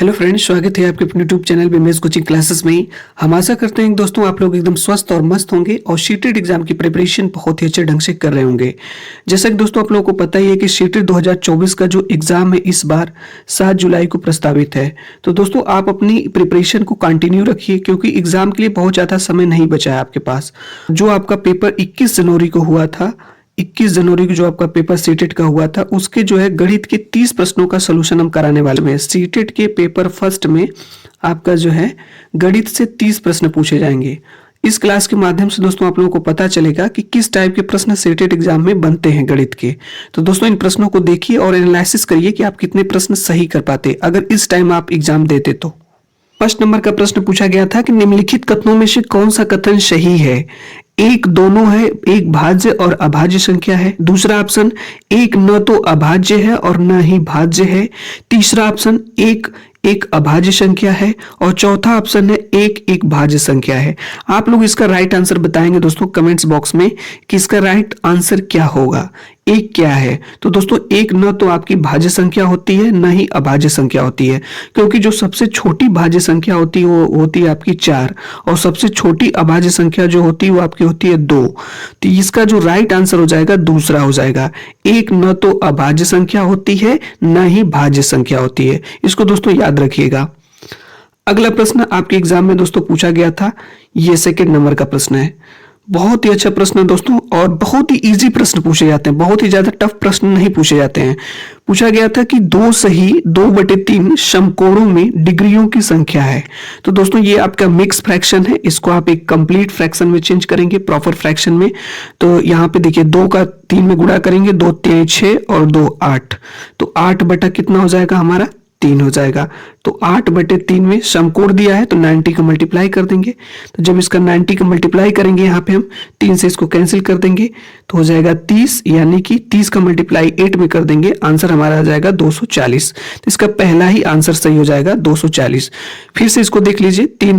Hello friends, स्वागत है आपके अपने यूट्यूब चैनल बेमेज कोचिंग क्लासेस में। हम आशा करते हैं दोस्तों आप लोग एकदम स्वस्थ और मस्त होंगे और शीटेड एग्जाम की प्रिपरेशन बहुत ही अच्छे ढंग से कर रहे होंगे। जैसा कि दोस्तों आप लोगों को पता ही है कि शीटेड 2024 का जो एग्जाम है इस बार 7 जुलाई को प्रस्तावित है। तो दोस्तों आप अपनी प्रिपरेशन को कंटिन्यू रखिए क्योंकि एग्जाम के लिए बहुत ज़्यादा समय नहीं बचा है आपके पास। जो आपका पेपर 21 जनवरी को हुआ था, 21 जनवरी को जो आपका पेपर सीटेट का हुआ था, उसके जो है गणित के 30 प्रश्नों का सोल्यूशन हम कराने वाले हैं। सीटेट के पेपर फर्स्ट में आपका जो है गणित से 30 प्रश्न पूछे जाएंगे। इस क्लास के माध्यम से दोस्तों आप लोगों को पता चलेगा कि किस टाइप के प्रश्न सीटेट एग्जाम में बनते हैं गणित के। तो दोस्तों इन प्रश्नों को देखिए और एनालिसिस करिए कि आप कितने प्रश्न सही कर पाते अगर इस टाइम आप एग्जाम देते तो। फर्स्ट नंबर का प्रश्न पूछा गया था कि निम्नलिखित कथनों में से कौन सा कथन सही है। एक दोनों है, एक भाज्य और अभाज्य संख्या है। दूसरा ऑप्शन एक न तो अभाज्य है और न ही भाज्य है। तीसरा ऑप्शन एक एक अभाज्य संख्या है और चौथा ऑप्शन है एक एक भाज्य संख्या है। आप लोग इसका राइट आंसर बताएंगे दोस्तों कमेंट्स बॉक्स में कि इसका राइट आंसर क्या होगा। एक क्या है तो दोस्तों एक न तो आपकी भाज्य संख्या होती है न ही अभाज्य संख्या होती है, क्योंकि जो सबसे छोटी भाज्य संख्या होती है वो होती है आपकी 4 और सबसे छोटी अभाज्य संख्या जो होती है वो आपकी होती है 2। तो इसका जो राइट आंसर हो जाएगा दूसरा हो जाएगा। एक न तो अभाज्य संख्या होती है न ही भाज्य संख्या होती है। इसको दोस्तों याद रखिएगा। अगला प्रश्न आपके एग्जाम में दोस्तों पूछा गया था, ये सेकंड नंबर का प्रश्न है। बहुत ही अच्छा प्रश्न है दोस्तों और बहुत ही इजी प्रश्न पूछे जाते हैं, बहुत ही ज्यादा टफ प्रश्न नहीं पूछे जाते हैं। पूछा गया था कि 2 सही 2/3 समकोणों में डिग्रियों की संख्या है। तो दोस्तों ये आपका मिक्स फ्रैक्शन है, इसको आप एक कंप्लीट फ्रैक्शन में चेंज करेंगे, प्रॉपर फ्रैक्शन में। तो यहाँ पे देखिए 2 का 3 में गुणा करेंगे, 2 3 6 और 2 8। तो 8 बटा कितना हो जाएगा हमारा 3 हो जाएगा। तो 8/3 में समकोण दिया है तो 90 का मल्टीप्लाई कर देंगे। तो जब इसका 90 का मल्टीप्लाई करेंगे यहाँ पे हम 3 से इसको कैंसिल कर देंगे तो हो जाएगा 30, यानी कि 30 का मल्टीप्लाई 8 में कर देंगे, आंसर हमारा आ जाएगा 240। तो इसका पहला ही आंसर सही हो जाएगा 240। फिर से इसको देख लीजिए, 3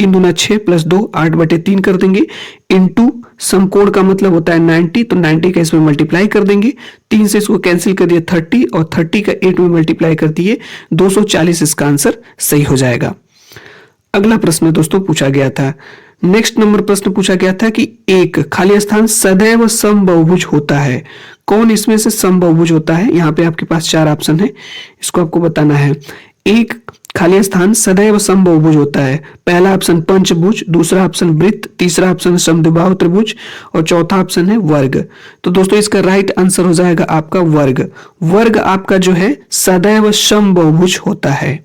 दूना 6 प्लस 2 8/3 कर देंगे इंटू समकोण का मतलब होता है 90, तो 90 का इसमें मल्टीप्लाई कर देंगे। 3 से इसको कैंसिल कर दिए 30 और 30 का 8 में मल्टीप्लाई कर दिए 240। इसका आंसर सही हो जाएगा। अगला प्रश्न दोस्तों पूछा गया था, नेक्स्ट नंबर प्रश्न पूछा गया था कि एक खाली स्थान सदैव समबाहुभुज होता है। कौन इसमें से समबाहुभुज होता है। यहाँ पे आपके पास 4 ऑप्शन है, इसको आपको बताना है। एक खाली स्थान सदैव समबाहुभुज होता है। पहला ऑप्शन पंचभुज, दूसरा ऑप्शन वृत्त, तीसरा ऑप्शन समद्विबाहु त्रिभुज और चौथा ऑप्शन है वर्ग। तो दोस्तों इसका राइट आंसर हो जाएगा आपका वर्ग। वर्ग आपका जो है सदैव समबाहुभुज होता है।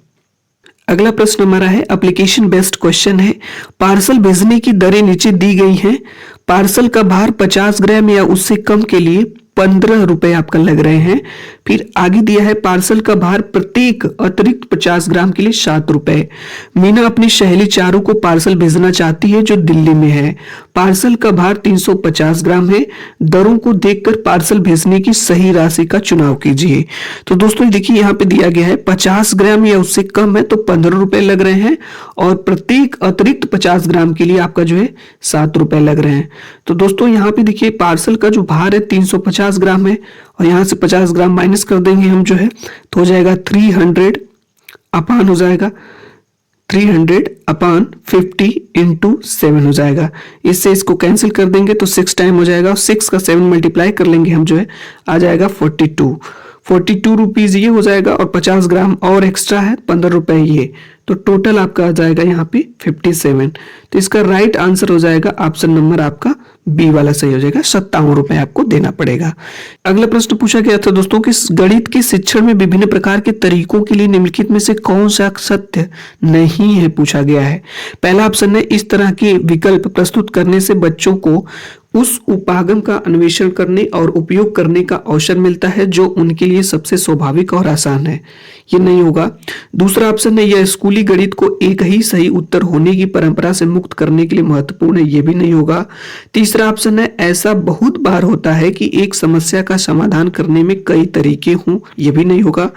अगला प्रश्न हमारा है एप्लीकेशन बेस्ड क्वेश्चन है। पार्सल भेजने की दरें नीचे दी गई हैं। पार्सल का भार 50 ग्राम या उससे कम के लिए 15 रुपए आपका लग रहे हैं। फिर आगे दिया है पार्सल का भार प्रत्येक अतिरिक्त 50 ग्राम के लिए 7 रुपए। मीना अपनी सहेली चारू को पार्सल भेजना चाहती है जो दिल्ली में है। पार्सल का भार 350 ग्राम है। दरों को देखकर पार्सल भेजने की सही राशि का चुनाव कीजिए। तो दोस्तों देखिए यहाँ पे दिया गया है 50 ग्राम या उससे कम है तो 15 रुपए लग रहे हैं और प्रत्येक अतिरिक्त 50 ग्राम के लिए आपका जो है 7 रुपए लग रहे हैं। तो दोस्तों यहाँ पे देखिए पार्सल का जो भार है 350 ग्राम है और यहाँ से 50 ग्राम माइनस कर देंगे हम जो है तो हो जाएगा 300 अपान हो जाएगा 300/50 इंटू 7 हो जाएगा। इससे इसको कैंसिल कर देंगे तो 6 टाइम हो जाएगा और 6 का 7 मल्टीप्लाई कर लेंगे हम जो है आ जाएगा 42 रुपीज ये हो जाएगा और 50 ग्राम और एक्स्ट्रा है 15 रुपए ये, तो टोटल आपका आ जाएगा यहाँ पे 57। तो इसका राइट आंसर हो जाएगा ऑप्शन नंबर आपका बी वाला सही हो जाएगा, 57 रुपए आपको देना पड़ेगा। अगला प्रश्न पूछा गया था दोस्तों कि गणित के शिक्षण में विभिन्न प्रकार के तरीकों के लिए निम्नलिखित में से कौन सा सत्य नहीं है पूछा गया है। पहला ऑप्शन है इस तरह के विकल्प प्रस्तुत करने से बच्चों को उस उपागम का अन्वेषण करने और उपयोग करने का अवसर मिलता है जो उनके लिए सबसे स्वाभाविक और आसान है, ये नहीं होगा। दूसरा ऑप्शन है यह स्कूली गणित को एक ही सही उत्तर होने की परंपरा से मुक्त करने के लिए महत्वपूर्ण है, ये भी नहीं होगा। तीसरा ऑप्शन है ऐसा बहुत बार होता है कि एक समस्या का समाधान करने में कई तरीके हों, ये भी नहीं होगा।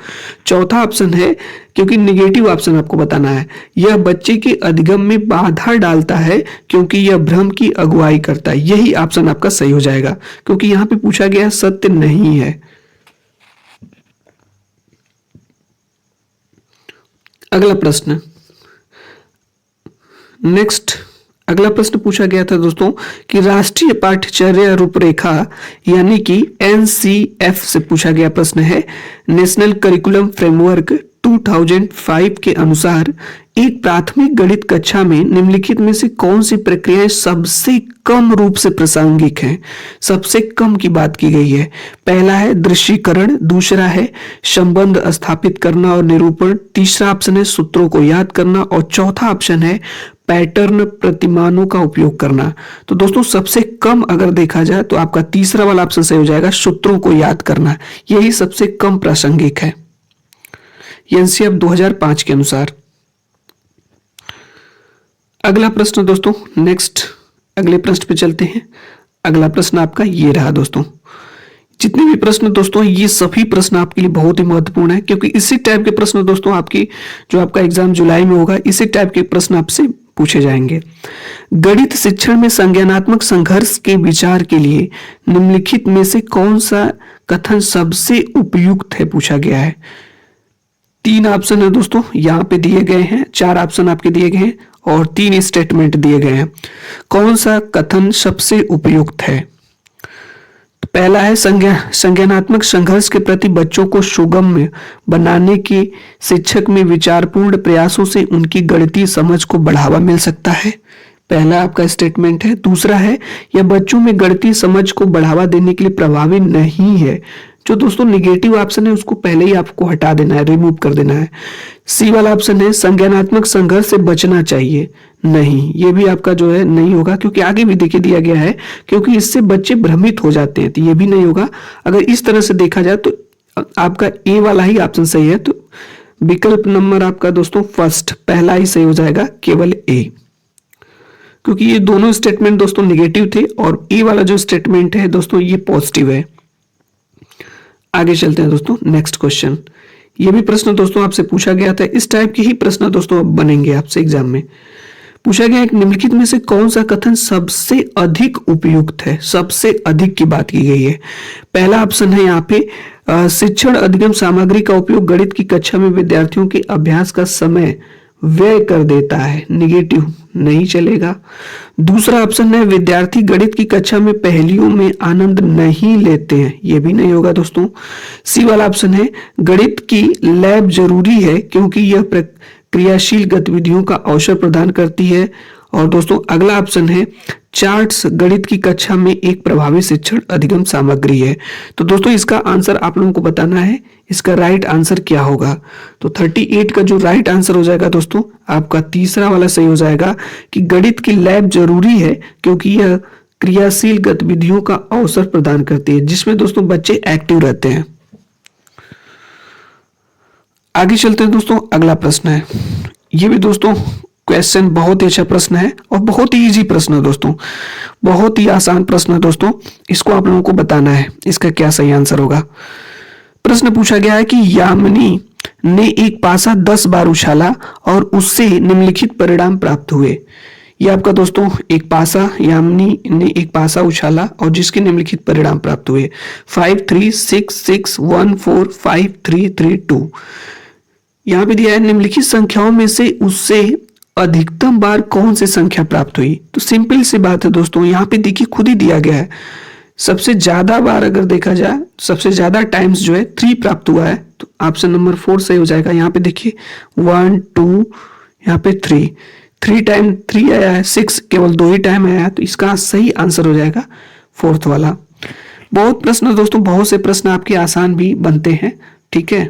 चौथा ऑप्शन है क्योंकि निगेटिव ऑप्शन आपको बताना है, यह बच्चे के अधिगम में बाधा डालता है क्योंकि यह भ्रम की अगुवाई करता है, यही ऑप्शन आपका सही हो जाएगा क्योंकि यहां पे पूछा गया सत्य नहीं है। अगला प्रश्न, नेक्स्ट अगला प्रश्न पूछा गया था दोस्तों कि राष्ट्रीय पाठ्यचर्या रूपरेखा यानी कि एनसीएफ से पूछा गया प्रश्न है, नेशनल करिकुलम फ्रेमवर्क 2005 के अनुसार एक प्राथमिक गणित कक्षा में निम्नलिखित में से कौन सी प्रक्रियाएं सबसे कम रूप से प्रासंगिक हैं? सबसे कम की बात की गई है। पहला है दृश्यीकरण, दूसरा है संबंध स्थापित करना और निरूपण, तीसरा ऑप्शन है सूत्रों को याद करना और चौथा ऑप्शन है पैटर्न प्रतिमानों का उपयोग करना। तो दोस्तों सबसे कम अगर देखा जाए तो आपका तीसरा वाला ऑप्शन सही हो जाएगा, सूत्रों को याद करना। यही सबसे कम प्रासंगिक है एनसीएफ 2005 के अनुसार। अगला प्रश्न दोस्तों, नेक्स्ट अगले प्रश्न पे चलते हैं। अगला प्रश्न आपका ये रहा दोस्तों। जितने भी प्रश्न दोस्तों, ये सभी प्रश्न आपके लिए बहुत ही महत्वपूर्ण है, क्योंकि इसी टाइप के प्रश्न दोस्तों आपकी जो आपका एग्जाम जुलाई में होगा, इसी टाइप के प्रश्न आपसे पूछे जाएंगे। गणित शिक्षण में संज्ञानात्मक संघर्ष के विचार के लिए निम्नलिखित में से कौन सा कथन सबसे उपयुक्त है, पूछा गया है। 3 ऑप्शन है दोस्तों यहाँ पे दिए गए हैं, 4 ऑप्शन आपके दिए गए हैं और 3 स्टेटमेंट दिए गए हैं। कौन सा कथन सबसे उपयुक्त है? तो पहला है संज्ञानात्मक संघर्ष के प्रति बच्चों को सुगम्य बनाने के शिक्षक में विचारपूर्ण प्रयासों से उनकी गणितीय समझ को बढ़ावा मिल सकता है। पहला आपका स्टेटमेंट है। दूसरा है यह बच्चों में गणितीय समझ को बढ़ावा देने के लिए प्रभावी नहीं है। जो दोस्तों निगेटिव ऑप्शन है उसको पहले ही आपको हटा देना है, रिमूव कर देना है। सी वाला ऑप्शन है संज्ञानात्मक संघर्ष से बचना चाहिए। नहीं, ये भी आपका जो है नहीं होगा, क्योंकि आगे भी देखिए दिया गया है, क्योंकि इससे बच्चे भ्रमित हो जाते हैं, तो ये भी नहीं होगा। अगर इस तरह से देखा जाए तो आपका ए वाला ही ऑप्शन सही है। तो विकल्प नंबर आपका दोस्तों फर्स्ट, पहला ही सही हो जाएगा, केवल ए, क्योंकि ये दोनों स्टेटमेंट दोस्तों निगेटिव थे और ए वाला जो स्टेटमेंट है दोस्तों ये पॉजिटिव है। आगे चलते हैं दोस्तों, नेक्स्ट क्वेश्चन। ये भी प्रश्न दोस्तों आपसे पूछा गया था, इस टाइप के ही प्रश्न दोस्तों अब बनेंगे आपसे एग्जाम में। पूछा गया है कि निम्नलिखित में से कौन सा कथन सबसे अधिक उपयुक्त है? सबसे अधिक की बात की गई है। पहला ऑप्शन है यहाँ पे शिक्षण अधिगम सामग्री का उपयोग गणित की कक्षा में विद्यार्थियों के अभ्यास का समय व्यय कर देता है। निगेटिव, नहीं चलेगा। दूसरा ऑप्शन है विद्यार्थी गणित की कक्षा में पहेलियों में आनंद नहीं लेते हैं। यह भी नहीं होगा दोस्तों। सी वाला ऑप्शन है गणित की लैब जरूरी है क्योंकि यह क्रियाशील गतिविधियों का अवसर प्रदान करती है। और दोस्तों अगला ऑप्शन है चार्ट्स गणित की कक्षा में एक प्रभावी शिक्षण अधिगम सामग्री है। तो दोस्तों इसका आंसर आप लोगों को बताना है, इसका राइट आंसर क्या होगा। तो 38 का जो राइट आंसर हो जाएगा दोस्तों आपका तीसरा वाला सही हो जाएगा कि गणित की लैब जरूरी है क्योंकि यह क्रियाशील गतिविधियों का अवसर प्रदान करती है, जिसमें दोस्तों बच्चे एक्टिव रहते हैं। आगे चलते हैं दोस्तों, अगला प्रश्न है। ये भी दोस्तों क्वेश्चन बहुत ही अच्छा प्रश्न है और बहुत ही इजी प्रश्न है दोस्तों, बहुत ही आसान प्रश्न है दोस्तों। इसको आप लोगों को बताना है इसका क्या सही आंसर होगा। प्रश्न पूछा गया है कि यामिनी ने एक पासा 10 बार उछाला और उससे निम्नलिखित परिणाम प्राप्त हुए। ये आपका दोस्तों एक पासा, यामिनी ने एक पासा उछाला और जिसके निम्नलिखित परिणाम प्राप्त हुए 5 3 6 6 1 4 5 3 3 2। यहाँ पे दिया है निम्नलिखित संख्याओं में से उससे अधिकतम बार कौन सी संख्या प्राप्त हुई। तो सिंपल सी बात है दोस्तों, यहाँ पे देखिए खुद ही दिया गया है। सबसे ज्यादा बार अगर देखा जाए, सबसे ज्यादा टाइम्स जो है 3 प्राप्त हुआ है, तो ऑप्शन नंबर 4 सही हो जाएगा। यहाँ पे देखिए 1 2 यहाँ पे 3 टाइम 3 आया है, 6 केवल 2 ही टाइम आया है, तो इसका सही आंसर हो जाएगा 4th वाला। बहुत प्रश्न दोस्तों, बहुत से प्रश्न आपके आसान भी बनते हैं, ठीक है।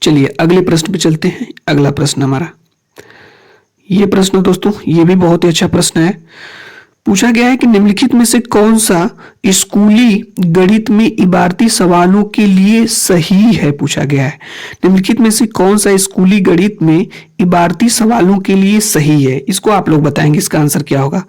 चलिए अगले प्रश्न पे चलते हैं। अगला प्रश्न हमारा ये प्रश्न दोस्तों ये भी बहुत ही अच्छा प्रश्न है। पूछा गया है कि निम्नलिखित में से कौन सा स्कूली गणित में इबारती सवालों के लिए सही है, पूछा गया है। निम्नलिखित में से कौन सा स्कूली गणित में इबारती सवालों के लिए सही है, इसको आप लोग बताएंगे इसका आंसर क्या होगा।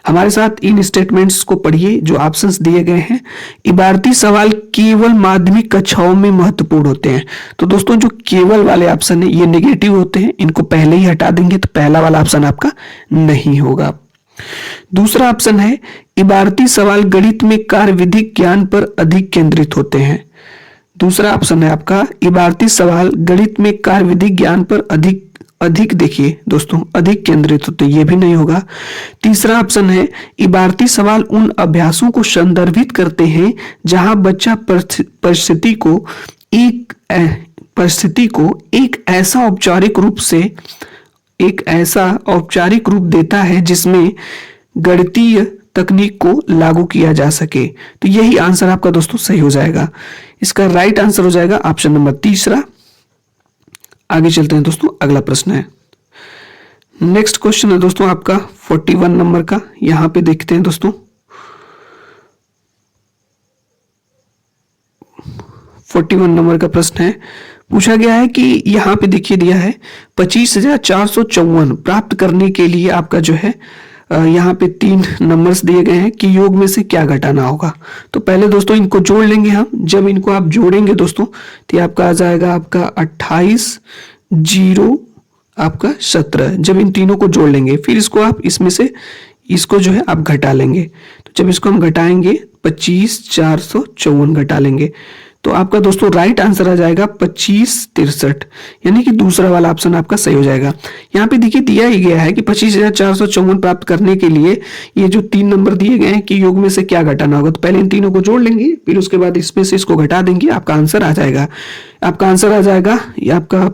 हमारे साथ इन स्टेटमेंट्स को पढ़िए जो ऑप्शंस दिए गए हैं। इबारती सवाल केवल माध्यमिक कक्षाओं में महत्वपूर्ण होते हैं। तो दोस्तों जो केवल वाले ऑप्शन है ये नेगेटिव होते हैं, इनको पहले ही हटा देंगे, तो पहला वाला ऑप्शन आपका नहीं होगा। दूसरा ऑप्शन है इबारती सवाल गणित में कार्यविधिक ज्ञान पर अधिक केंद्रित होते हैं। दूसरा ऑप्शन है आपका इबारती सवाल गणित में कार्यविधिक ज्ञान पर अधिक अधिक, देखिए दोस्तों अधिक केंद्रित, तो ये भी नहीं होगा। तीसरा ऑप्शन है इबारती सवाल उन अभ्यासों को संदर्भित करते हैं जहां बच्चा परिस्थिति को एक ऐसा औपचारिक रूप देता है जिसमें गणितीय तकनीक को लागू किया जा सके। तो यही आंसर आपका दोस्तों सही हो जाएगा। इसका राइट आंसर हो जाएगा ऑप्शन नंबर तीसरा। आगे चलते हैं दोस्तों, अगला प्रश्न है। नेक्स्ट क्वेश्चन है दोस्तों आपका 41 नंबर का। यहां पे देखते हैं दोस्तों 41 नंबर का प्रश्न है। पूछा गया है कि यहाँ पे देखिए दिया है 25,454 प्राप्त करने के लिए आपका जो है यहाँ पे 3 नंबर्स दिए गए हैं कि योग में से क्या घटाना होगा। तो पहले दोस्तों इनको जोड़ लेंगे हम। जब इनको आप जोड़ेंगे दोस्तों तो आपका आ जाएगा आपका 28 0 आपका 17। जब इन तीनों को जोड़ लेंगे फिर इसको आप इसमें से इसको जो है आप घटा लेंगे। तो जब इसको हम घटाएंगे 25,454 घटा लेंगे तो आपका दोस्तों राइट आंसर आ जाएगा 2563, यानी कि दूसरा वाला ऑप्शन आपका सही हो जाएगा। यहाँ पे देखिए दिया ही गया है कि 25,454 प्राप्त करने के लिए ये जो 3 नंबर दिए गए हैं कि योग में से क्या घटाना होगा। तो पहले इन तीनों को जोड़ लेंगे, फिर उसके बाद इसमें से इसको घटा देंगे, आपका आंसर आ जाएगा। आपका आंसर आ जाएगा ये आपका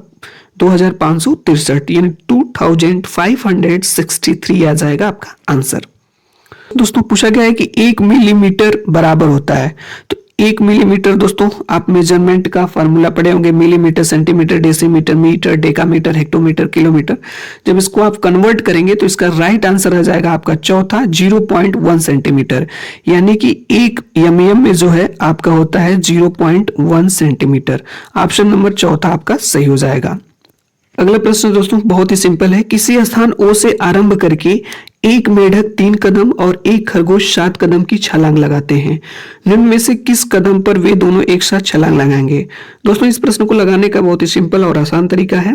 2563, यानी 2563 आ जाएगा आपका आंसर। दोस्तों पूछा गया है कि 1 मिलीमीटर बराबर होता है। तो 1 मिलीमीटर दोस्तों आप मेजरमेंट का फार्मूला पढ़े होंगे, millimetre, centimetre, decimetre, metre, decametre, hectometre, kilometre. जब इसको आप कन्वर्ट करेंगे तो इसका राइट आंसर आ जाएगा आपका चौथा 0.1 सेंटीमीटर, यानी कि 1 mm में जो है आपका होता है 0.1 सेंटीमीटर। ऑप्शन नंबर चौथा आपका सही हो जाएगा। अगला प्रश्न दोस्तों बहुत ही सिंपल है। किसी स्थान O से आरंभ करके एक मेढक 3 कदम और एक खरगोश 7 कदम की छलांग लगाते हैं। निम्न में से किस कदम पर वे दोनों एक साथ छलांग लगाएंगे। दोस्तों इस प्रश्न को लगाने का बहुत ही सिंपल और आसान तरीका है।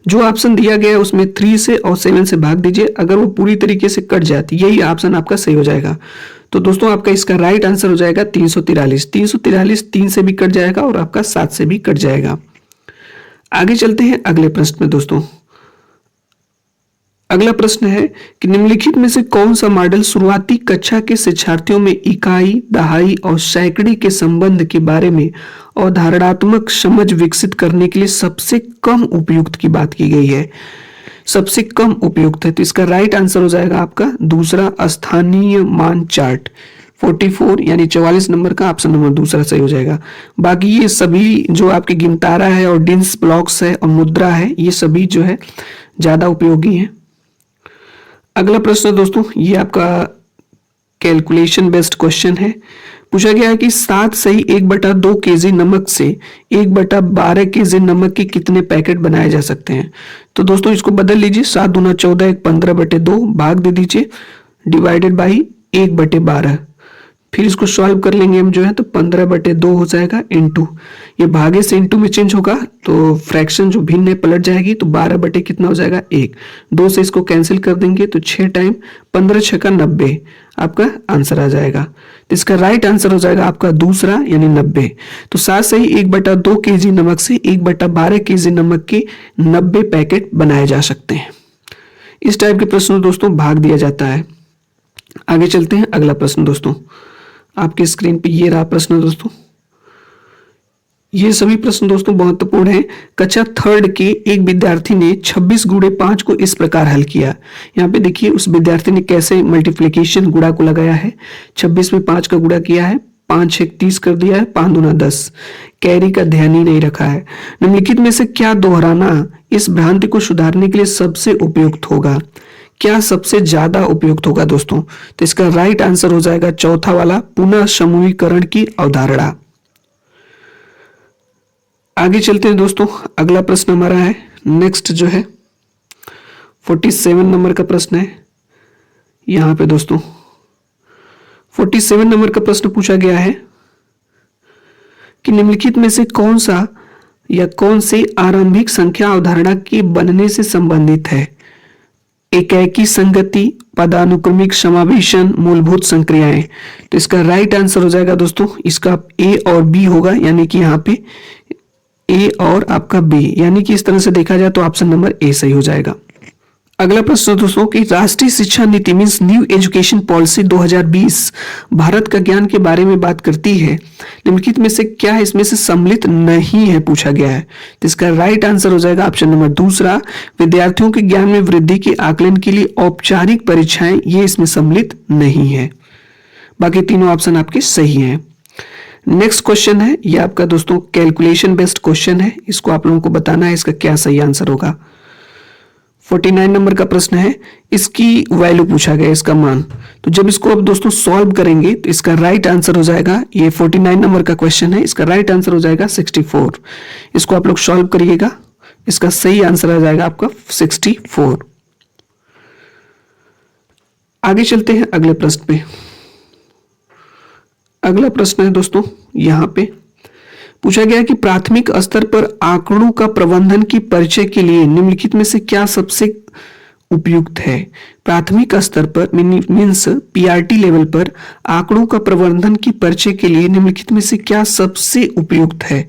जो ऑप्शन दिया गया है उसमें 3 से और 7 से भाग दीजिए। अगर वो पूरी तरीके से कट जाती यही ऑप्शन आपका सही हो जाएगा। तो दोस्तों आपका इसका राइट आंसर हो जाएगा 343। 343 3 से भी कट जाएगा और आपका 7 से भी कट जाएगा। आगे चलते हैं अगले प्रश्न में दोस्तों। अगला प्रश्न है कि निम्नलिखित में से कौन सा मॉडल शुरुआती कक्षा के शिक्षार्थियों में इकाई, दहाई और सैकड़ी के संबंध के बारे में अवधारणात्मक समझ विकसित करने के लिए सबसे कम उपयुक्त की बात की गई है। सबसे कम उपयुक्त है तो इसका राइट आंसर हो जाएगा आपका दूसरा स्थानीय मान चार्ट। 44 यानी 44 नंबर का ऑप्शन नंबर दूसरा सही हो जाएगा। बाकी ये सभी जो आपके गिनतारा है और डिंस ब्लॉक्स है और मुद्रा है ये सभी जो है ज्यादा उपयोगी है। अगला प्रश्न दोस्तों ये आपका कैलकुलेशन बेस्ड क्वेश्चन है। पूछा गया है कि 7 सही 1/2 kg नमक से 1/12 kg नमक के कितने पैकेट बनाए जा सकते हैं। तो दोस्तों इसको बदल लीजिए, 7 दूना 14 15/2 भाग दे दीजिए डिवाइडेड बाई 1/12। फिर इसको सॉल्व कर लेंगे हम जो है तो 15/2 हो जाएगा इंटू ये भागे से इंटू में चेंज होगा तो फ्रैक्शन जो भिन्न है पलट जाएगी तो 12 कितना हो जाएगा 1। 2 से इसको कैंसिल कर देंगे तो 6 टाइम 15 6 का 90 आपका आंसर आ जाएगा। तो इसका राइट आंसर हो जाएगा आपका दूसरा यानी 90। तो 7 सही 1/2 kg नमक से 1/12 kg नमक के 90 पैकेट बनाए जा सकते हैं। इस टाइप के प्रश्नों दोस्तों भाग दिया जाता है। आगे चलते हैं अगला प्रश्न दोस्तों। आपके स्क्रीन पे ये रहा प्रश्न दोस्तों। ये सभी प्रश्न दोस्तों महत्वपूर्ण हैं। कक्षा 3rd के एक विद्यार्थी ने 26 × 5 को इस प्रकार हल किया। यहाँ पे देखिए उस विद्यार्थी ने कैसे मल्टीप्लिकेशन गुणा को लगाया है। 26 में 5 का गुणा किया है, 5 6 30 कर दिया है, 5 दूना 10, कैरी का ध्यान ही नहीं रखा है। निम्नलिखित में से क्या दोहराना इस भ्रांति को सुधारने के लिए सबसे उपयुक्त होगा। क्या सबसे ज्यादा उपयुक्त होगा दोस्तों। तो इसका राइट आंसर हो जाएगा चौथा वाला पुनः समूहीकरण की अवधारणा। आगे चलते हैं दोस्तों। अगला प्रश्न हमारा है नेक्स्ट जो है 47 नंबर का प्रश्न है। यहां पे दोस्तों 47 नंबर का प्रश्न पूछा गया है कि निम्नलिखित में से कौन सा या कौन से आरंभिक संख्या अवधारणा के बनने से संबंधित है। एकाकी संगति, पदानुक्रमिक समावेशन, मूलभूत संक्रियाएं। तो इसका राइट आंसर हो जाएगा दोस्तों इसका ए और बी होगा, यानी कि यहाँ पे ए और आपका बी, यानी कि इस तरह से देखा जाए तो ऑप्शन नंबर ए सही हो जाएगा। अगला प्रश्न दोस्तों कि राष्ट्रीय शिक्षा नीति means new education policy 2020 Bharat का ज्ञान के बारे में बात करती है, निम्नलिखित में से क्या इसमें से सम्मिलित नहीं है पूछा गया है। तो इसका राइट आंसर हो जाएगा ऑप्शन नंबर दूसरा, विद्यार्थियों के ज्ञान में वृद्धि के आकलन के लिए औपचारिक परीक्षाएं, ये इसमें सम्मिलित नहीं है। बाकी तीनों ऑप्शन आपके सही हैं। नेक्स्ट क्वेश्चन है, ये आपका दोस्तों कैलकुलेशन बेस्ड क्वेश्चन है, इसको आप लोगों को बताना है इसका क्या सही आंसर होगा। 49 नंबर का प्रश्न है, इसकी वैल्यू पूछा गया, इसका मान। तो जब इसको अब दोस्तों सॉल्व करेंगे तो इसका राइट आंसर हो जाएगा, ये 49 नंबर का क्वेश्चन है, इसका राइट आंसर हो जाएगा 64। इसको आप लोग सॉल्व करिएगा, इसका सही आंसर आ जाएगा आपका 64। आगे चलते हैं अगले प्रश्न पे। अगला प्रश्न है दोस्तों, यहां पे पूछा गया कि प्राथमिक स्तर पर आंकड़ों का प्रबंधन की परिचय के लिए निम्नलिखित में से क्या सबसे उपयुक्त है। प्राथमिक स्तर पर मीन्स पीआरटी लेवल पर आंकड़ों का प्रबंधन की परिचय के लिए निम्नलिखित में से क्या सबसे उपयुक्त है।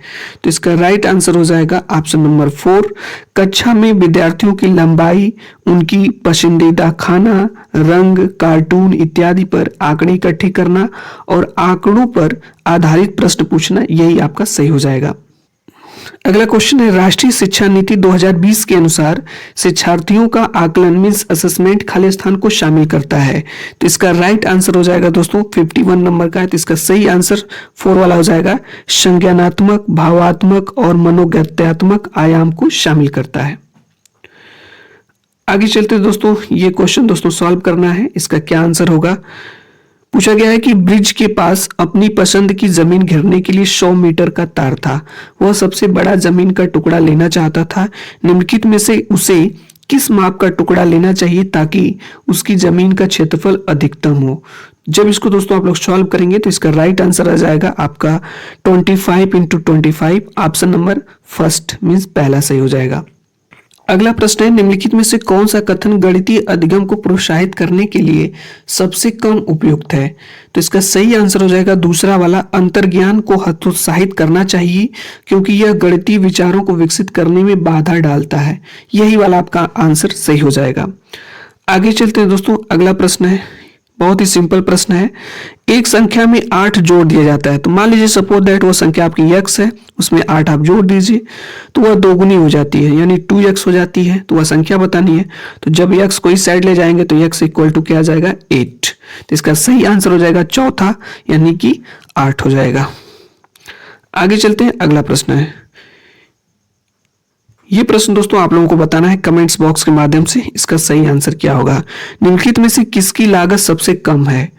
तो इसका राइट आंसर हो जाएगा ऑप्शन नंबर 4, कक्षा में विद्यार्थियों की लंबाई, उनकी पसंदीदा खाना, रंग, कार्टून इत्यादि पर आंकड़े इकट्ठे करना और आंकड़ों पर आधारित प्रश्न पूछना, यही आपका सही हो जाएगा। अगला क्वेश्चन है, राष्ट्रीय शिक्षा नीति 2020 के अनुसार शिक्षार्थियों का आकलन मीन्स असेसमेंट खाली स्थान को शामिल करता है। तो इसका राइट आंसर हो जाएगा दोस्तों 51 नंबर का है। तो इसका सही आंसर 4 वाला हो जाएगा, संज्ञानात्मक, भावात्मक और मनोगत्यात्मक आयाम को शामिल करता है। आगे चलते दोस्तों, ये क्वेश्चन दोस्तों सॉल्व करना है, इसका क्या आंसर होगा। पूछा गया है कि ब्रिज के पास अपनी पसंद की जमीन घेरने के लिए 100 मीटर का तार था, वह सबसे बड़ा जमीन का टुकड़ा लेना चाहता था, निम्नलिखित में से उसे किस माप का टुकड़ा लेना चाहिए ताकि उसकी जमीन का क्षेत्रफल अधिकतम हो। जब इसको दोस्तों आप लोग सॉल्व करेंगे तो इसका राइट आंसर आ जाएगा आपका 25 × 25, ऑप्शन नंबर फर्स्ट मीन्स पहला सही हो जाएगा। अगला प्रश्न है, निम्नलिखित में से कौन सा कथन गणितीय अधिगम को प्रोत्साहित करने के लिए सबसे कम उपयुक्त है। तो इसका सही आंसर हो जाएगा दूसरा वाला, अंतर्ज्ञान को हतोत्साहित करना चाहिए क्योंकि यह गणितीय विचारों को विकसित करने में बाधा डालता है, यही वाला आपका आंसर सही हो जाएगा। आगे चलते हैं दोस्तों, अगला प्रश्न है, बहुत ही सिंपल प्रश्न है, एक संख्या में 8 जोड़ दिया जाता है। तो मान लीजिए सपोज दैट वो संख्या आपकी x है, उसमें 8 आप जोड़ दीजिए तो वह दोगुनी हो जाती है, यानी 2x हो जाती है। तो वह संख्या बतानी है, तो जब x को इस साइड ले जाएंगे तो x इक्वल टू क्या आ जाएगा 8। तो इसका सही आंसर हो जाएगा चौथा, यानी कि 8 हो जाएगा। आगे चलते हैं, अगला प्रश्न है, ये प्रश्न दोस्तों आप लोगों को बताना है कमेंट्स बॉक्स के माध्यम से, इसका सही आंसर क्या होगा। निम्नलिखित में से किसकी लागत सबसे कम है।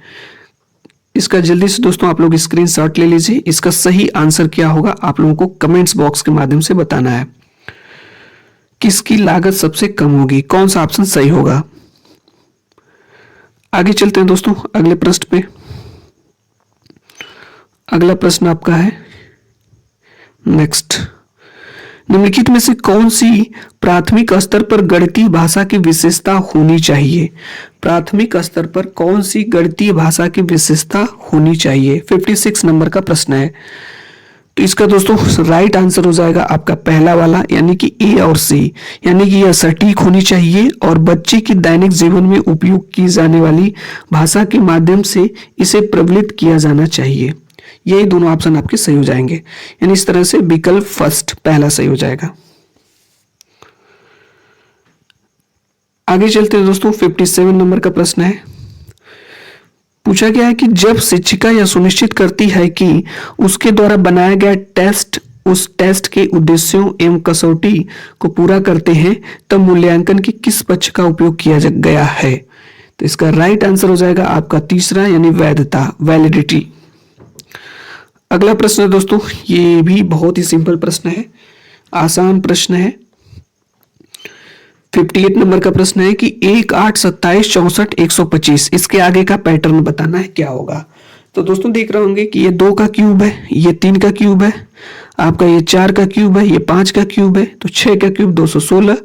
इसका जल्दी से दोस्तों आप लोग स्क्रीनशॉट ले लीजिए, इसका सही आंसर क्या होगा आप लोगों को कमेंट्स बॉक्स के माध्यम से बताना है। किसकी लागत सबसे कम होगी, कौन सा ऑप्शन सही होगा। आगे चलते हैं दोस्तों अगले प्रश्न पे। अगला प्रश्न आपका है नेक्स्ट, निम्नलिखित में से कौन सी प्राथमिक स्तर पर गणितीय भाषा की विशेषता होनी चाहिए। प्राथमिक स्तर पर कौन सी गणितीय भाषा की विशेषता होनी चाहिए, 56 नंबर का प्रश्न है। तो इसका दोस्तों राइट आंसर हो जाएगा आपका पहला वाला, यानी कि ए और सी, यानी कि यह सटीक होनी चाहिए और बच्चे की दैनिक जीवन में उपयोग की जाने वाली भाषा के माध्यम से इसे प्रबलित किया जाना चाहिए। यही दोनों ऑप्शन आपके सही हो जाएंगे, यानी इस तरह से विकल्प फर्स्ट पहला सही हो जाएगा। आगे चलते हैं दोस्तों, 57 नंबर का प्रश्न है। पूछा गया है कि जब शिक्षिका यह सुनिश्चित करती है कि उसके द्वारा बनाया गया टेस्ट उस टेस्ट के उद्देश्यों एवं कसौटी को पूरा करते हैं तब मूल्यांकन के किस पक्ष का उपयोग किया गया है। तो इसका राइट आंसर हो जाएगा आपका तीसरा, यानी वैधता, वैलिडिटी। अगला प्रश्न है दोस्तों, ये भी बहुत ही सिंपल प्रश्न है, आसान प्रश्न है। 58 नंबर का प्रश्न है कि 1, 8, 27, 64, 125 इसके आगे का पैटर्न बताना है, क्या होगा। तो दोस्तों देख रहे होंगे कि ये 2 का क्यूब है, ये 3 का क्यूब है, आपका ये 4 का क्यूब है, ये 5 का क्यूब है, तो 6 का क्यूब 216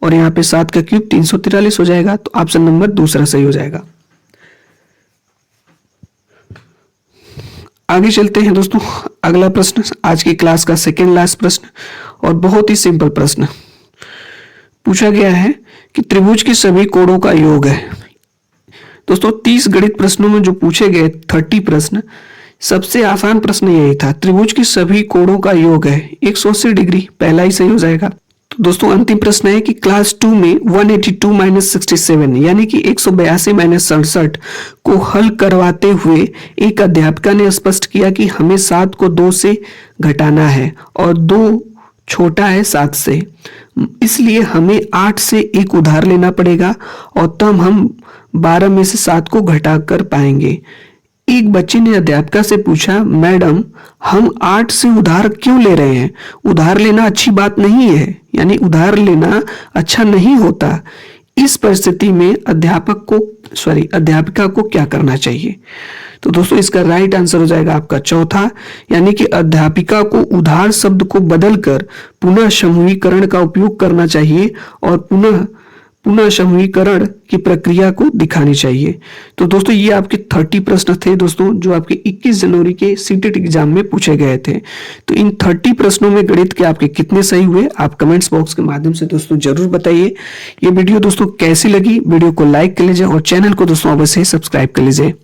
और यहाँ पे 7 का क्यूब 343 हो जाएगा। तो ऑप्शन नंबर दूसरा सही हो जाएगा। आगे चलते हैं दोस्तों। अगला प्रश्न आज की क्लास का सेकेंड लास्ट प्रश्न और बहुत ही सिंपल प्रश्न पूछा गया है कि त्रिभुज के सभी कोणों का योग है। दोस्तों 30 गणित प्रश्नों में जो पूछे गए 30 प्रश्न, सबसे आसान प्रश्न यही था। त्रिभुज के सभी कोणों का योग है 180 डिग्री, पहला ही सही हो जाएगा। तो दोस्तों अंतिम प्रश्न है कि क्लास 2 में 182 माइनस 67 यानी कि 182 माइनस 67 को हल करवाते हुए एक अध्यापिका ने स्पष्ट किया कि हमें 7 को 2 से घटाना है और 2 छोटा है 7 से, इसलिए हमें 8 से एक उधार लेना पड़ेगा और तब हम 12 में से 7 को घटा कर पाएंगे। एक बच्चे ने अध्यापिका से पूछा, मैडम हम 8 से उधार क्यों ले रहे हैं? उधार लेना अच्छी बात नहीं है, यानी उधार लेना अच्छा नहीं होता। इस परिस्थिति में अध्यापिका को क्या करना चाहिए? तो दोस्तों इसका राइट आंसर हो जाएगा आपका चौथा, यानी कि अध्यापिका को उधार शब्द को बदलकर पुनः समूहीकरण का उपयोग करना चाहिए और पुनः समूहीकरण की प्रक्रिया को दिखानी चाहिए। तो दोस्तों ये आपके 30 प्रश्न थे दोस्तों, जो आपके 21 जनवरी के सीटेट एग्जाम में पूछे गए थे। तो इन 30 प्रश्नों में गणित के आपके कितने सही हुए, आप कमेंट्स बॉक्स के माध्यम से दोस्तों जरूर बताइए। ये वीडियो दोस्तों कैसी लगी, वीडियो को लाइक कर लीजिए और चैनल को दोस्तों अवश्य सब्सक्राइब कर लीजिए।